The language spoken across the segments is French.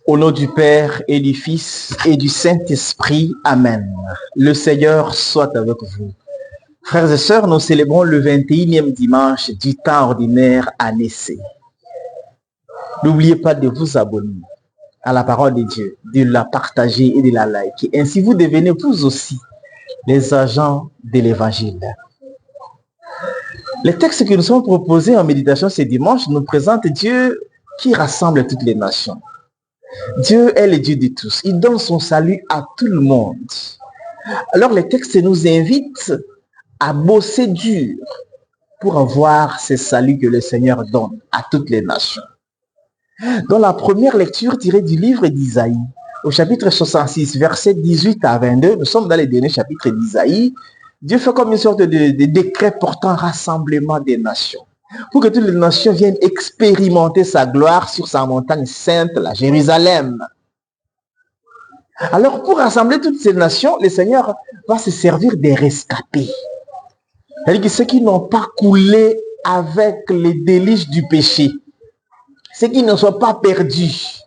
Au nom du Père et du Fils et du Saint-Esprit. Amen. Le Seigneur soit avec vous. Frères et sœurs, nous célébrons le 21e dimanche du temps ordinaire à Nécé. N'oubliez pas de vous abonner à la parole de Dieu, de la partager et de la liker. Ainsi, vous devenez vous aussi les agents de l'Évangile. Les textes que nous sommes proposés en méditation ce dimanche nous présentent Dieu qui rassemble toutes les nations. Dieu est le Dieu de tous. Il donne son salut à tout le monde. Alors les textes nous invitent à bosser dur pour avoir ce salut que le Seigneur donne à toutes les nations. Dans la première lecture tirée du livre d'Isaïe, au chapitre 66, versets 18 à 22, nous sommes dans les derniers chapitres d'Isaïe, Dieu fait comme une sorte de décret portant rassemblement des nations, pour que toutes les nations viennent expérimenter sa gloire sur sa montagne sainte, la Jérusalem. Alors, pour rassembler toutes ces nations, le Seigneur va se servir des rescapés. C'est-à-dire que ceux qui n'ont pas coulé avec les délices du péché, ceux qui ne sont pas perdus,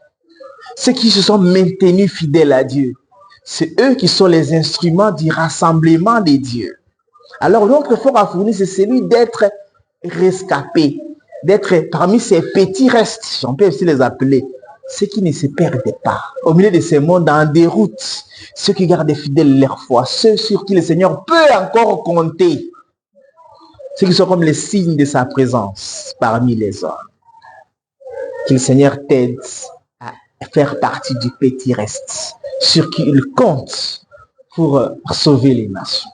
ceux qui se sont maintenus fidèles à Dieu, c'est eux qui sont les instruments du rassemblement des dieux. Alors, notre effort à fournir, c'est celui d'être rescapés, d'être parmi ces petits restes, si on peut aussi les appeler, ceux qui ne se perdent pas, au milieu de ces mondes en déroute, ceux qui gardent fidèles leur foi, ceux sur qui le Seigneur peut encore compter, ceux qui sont comme les signes de sa présence parmi les hommes. Que le Seigneur t'aide à faire partie du petit reste, sur qui il compte pour sauver les nations.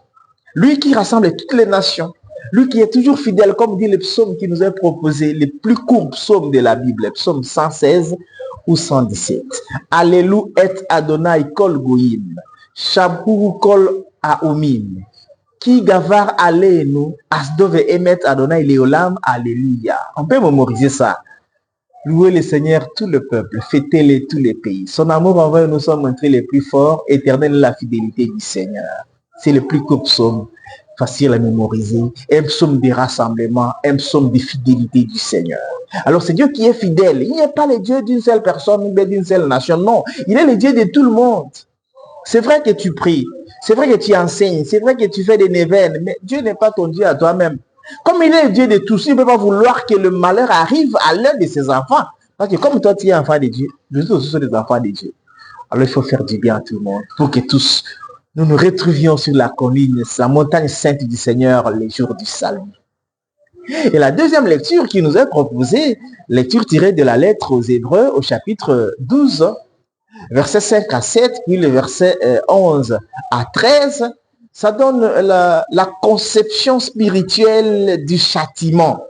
Lui qui rassemble toutes les nations, lui qui est toujours fidèle, comme dit le psaume qui nous est proposé, les plus courts psaumes de la Bible, le psaume 116 ou 117. Alléluia et Adonai kol goyim, Shabhu kol haomim, Ki gavar aleinu, asdove emet Adonai leolam, Alléluia. On peut mémoriser ça. Louez le Seigneur tout le peuple, fêtez-le tous les pays. Son amour envers nous sommes montrés les plus forts, éternelle la fidélité du Seigneur. C'est le plus court psaume, facile à mémoriser, un psaume de rassemblement, un psaume de fidélité du Seigneur. Alors c'est Dieu qui est fidèle. Il n'est pas le Dieu d'une seule personne, mais d'une seule nation. Non, il est le Dieu de tout le monde. C'est vrai que tu pries, c'est vrai que tu enseignes, c'est vrai que tu fais des neuvaines, mais Dieu n'est pas ton Dieu à toi-même. Comme il est le Dieu de tous, il ne peut pas vouloir que le malheur arrive à l'un de ses enfants. Parce que comme toi, tu es enfant de Dieu, nous aussi sommes des enfants de Dieu. Alors il faut faire du bien à tout le monde pour que tous nous nous retrouvions sur la colline, la montagne sainte du Seigneur, les jours du salut. Et la deuxième lecture qui nous est proposée, lecture tirée de la lettre aux Hébreux au chapitre 12, versets 5 à 7, puis le verset 11 à 13, ça donne la conception spirituelle du châtiment,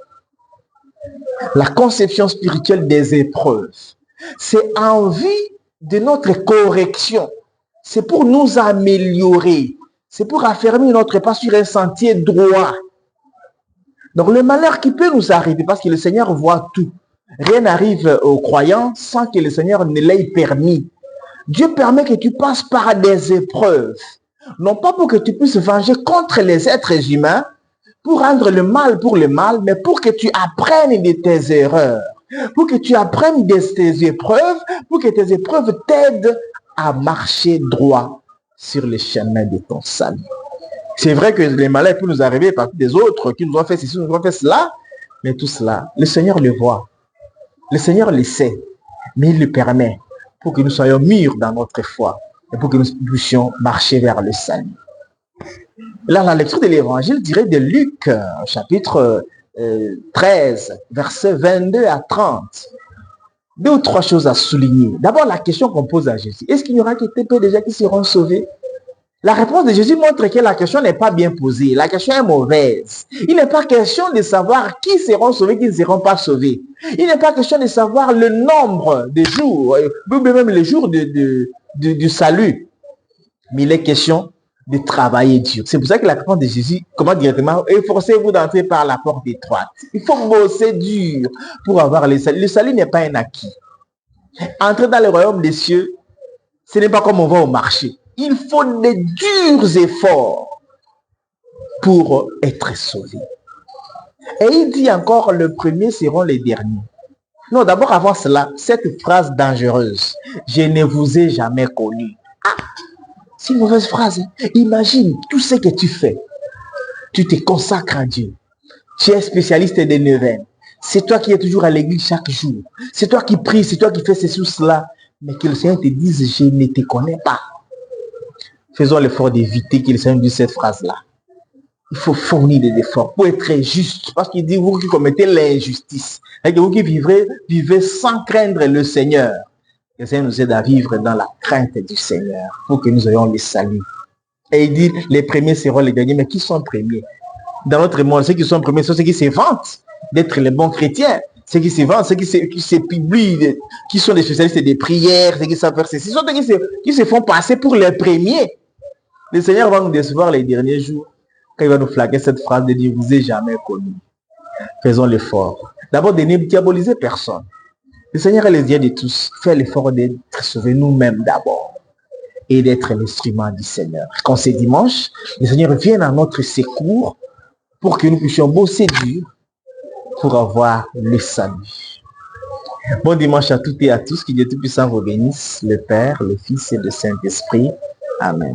la conception spirituelle des épreuves. C'est en vue de notre correction, c'est pour nous améliorer, c'est pour affermir notre pas sur un sentier droit. Donc le malheur qui peut nous arriver, parce que le Seigneur voit tout, rien n'arrive aux croyants sans que le Seigneur ne l'ait permis. Dieu permet que tu passes par des épreuves, non pas pour que tu puisses venger contre les êtres humains, pour rendre le mal pour le mal, mais pour que tu apprennes de tes erreurs, pour que tu apprennes de tes épreuves, pour que tes épreuves t'aident à marcher droit sur le chemin de ton salut. C'est vrai que les malheurs peuvent nous arriver par des autres qui nous ont fait ceci, nous ont fait cela, mais tout cela, le Seigneur le voit, le Seigneur le sait, mais il le permet pour que nous soyons mûrs dans notre foi et pour que nous puissions marcher vers le salut. Là, la lecture de l'évangile dirait de Luc, chapitre 13, versets 22 à 30. Deux ou trois choses à souligner. D'abord, la question qu'on pose à Jésus. Est-ce qu'il y aura que peu de gens qui seront sauvés? La réponse de Jésus montre que la question n'est pas bien posée. La question est mauvaise. Il n'est pas question de savoir qui seront sauvés, qui ne seront pas sauvés. Il n'est pas question de savoir le nombre de jours, même les jours du salut. Mais il est question de travailler dur. C'est pour ça que la réponse de Jésus commence directement: efforcez-vous d'entrer par la porte étroite. Il faut bosser dur pour avoir le salut. Le salut n'est pas un acquis. Entrer dans le royaume des cieux, ce n'est pas comme on va au marché. Il faut des durs efforts pour être sauvé. Et il dit encore, le premier seront les derniers. Non, d'abord avant cela, cette phrase dangereuse. Je ne vous ai jamais connu. Ah, c'est une mauvaise phrase. Hein? Imagine tout ce que tu fais. Tu te consacres à Dieu. Tu es spécialiste des neuvaines. C'est toi qui es toujours à l'église chaque jour. C'est toi qui pries, c'est toi qui fais ceci ou cela. Mais que le Seigneur te dise, je ne te connais pas. Faisons l'effort d'éviter que le Seigneur dise cette phrase-là. Il faut fournir des efforts pour être juste. Parce qu'il dit, vous qui commettez l'injustice, et que vous qui vivez sans craindre le Seigneur. Le Seigneur nous aide à vivre dans la crainte du Seigneur pour que nous ayons le salut. Et il dit, les premiers seront les derniers. Mais qui sont premiers? Dans notre monde, ceux qui sont premiers sont ceux qui se vantent d'être les bons chrétiens. Ceux qui se vantent, ceux qui se publient, qui sont des spécialistes des prières, ceux qui savent faire ceci. Ce sont ceux qui se font passer pour les premiers. Le Seigneur va nous décevoir les derniers jours quand il va nous flaguer cette phrase de dire, vous ai jamais connu. Faisons l'effort. D'abord, de ne diaboliser personne. Le Seigneur est le Dieu de tous. Fait l'effort d'être sauvés nous-mêmes d'abord et d'être l'instrument du Seigneur. Quand c'est dimanche, le Seigneur vient à notre secours pour que nous puissions bosser dur pour avoir le salut. Bon dimanche à toutes et à tous. Que Dieu Tout-Puissant vous bénisse, le Père, le Fils et le Saint-Esprit. Amen.